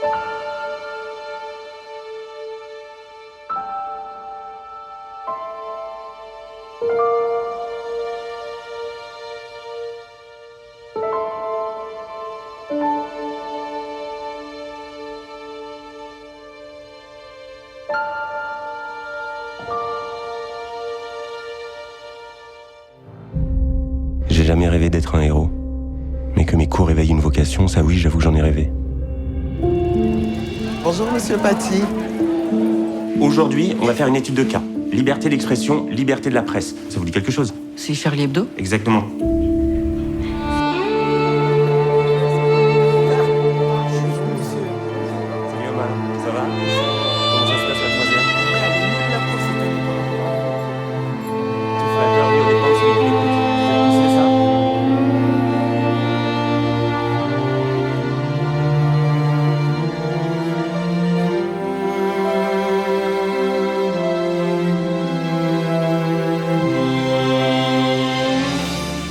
J'ai jamais rêvé d'être un héros. Mais que mes cours éveillent une vocation, ça oui, j'avoue que j'en ai rêvé. Bonjour, monsieur Paty. Aujourd'hui, on va faire une étude de cas. Liberté d'expression, liberté de la presse. Ça vous dit quelque chose? C'est Charlie Hebdo? Exactement. Salut Omar, ça va? Comment ça se passe la troisième? Tout fait interview dépend de celui qui l'écoute. C'est ça?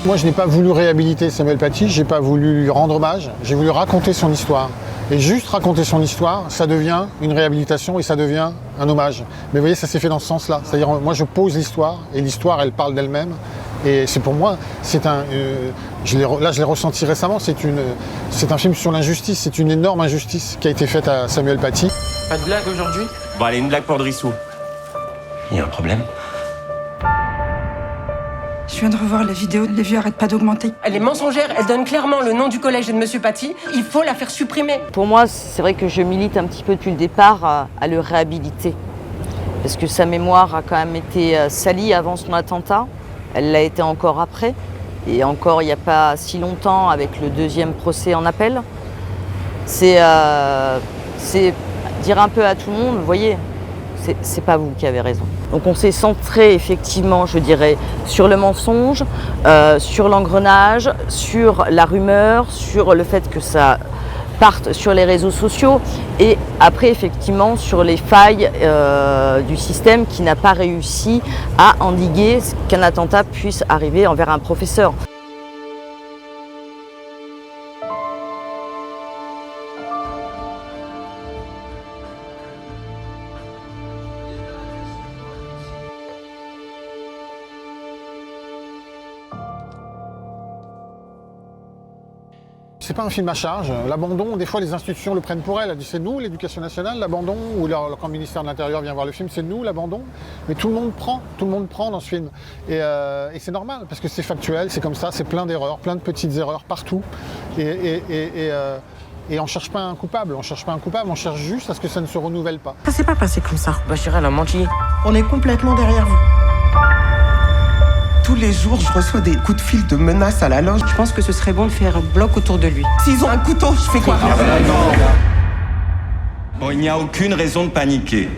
Moi, je n'ai pas voulu réhabiliter Samuel Paty, j'ai pas voulu lui rendre hommage, j'ai voulu raconter son histoire. Et juste raconter son histoire, ça devient une réhabilitation et ça devient un hommage. Mais vous voyez, ça s'est fait dans ce sens-là. C'est-à-dire, moi, je pose l'histoire et l'histoire, elle parle d'elle-même. Et c'est pour moi, c'est un. Je l'ai ressenti récemment. C'est un film sur l'injustice. C'est une énorme injustice qui a été faite à Samuel Paty. Pas de blague aujourd'hui? Bon, allez, une blague pour Drissou. Il y a un problème? Je viens de revoir la vidéo, les vues arrêtent pas d'augmenter. Elle est mensongère, elle donne clairement le nom du collège et de Monsieur Paty. Il faut la faire supprimer. Pour moi, c'est vrai que je milite un petit peu depuis le départ à le réhabiliter. Parce que sa mémoire a quand même été salie avant son attentat. Elle l'a été encore après. Et encore il n'y a pas si longtemps avec le deuxième procès en appel. C'est dire un peu à tout le monde, vous voyez, c'est pas vous qui avez raison. Donc on s'est centré effectivement, je dirais, sur le mensonge, sur l'engrenage, sur la rumeur, sur le fait que ça parte sur les réseaux sociaux et après effectivement sur les failles du système qui n'a pas réussi à endiguer qu'un attentat puisse arriver envers un professeur. C'est pas un film à charge. L'abandon, des fois les institutions le prennent pour elle. Elle dit c'est nous, l'éducation nationale, l'abandon, ou quand le ministère de l'Intérieur vient voir le film, c'est nous, l'abandon. Mais tout le monde prend dans ce film. Et c'est normal, parce que c'est factuel, c'est comme ça, c'est plein d'erreurs, plein de petites erreurs partout. Et on cherche pas un coupable, on cherche juste à ce que ça ne se renouvelle pas. Ça s'est pas passé comme ça. Bachira, elle a menti. On est complètement derrière vous. Tous les jours, je reçois des coups de fil de menaces à la loge. Je pense que ce serait bon de faire un bloc autour de lui. S'ils ont un couteau, je fais quoi? Bon, il n'y a aucune raison de paniquer.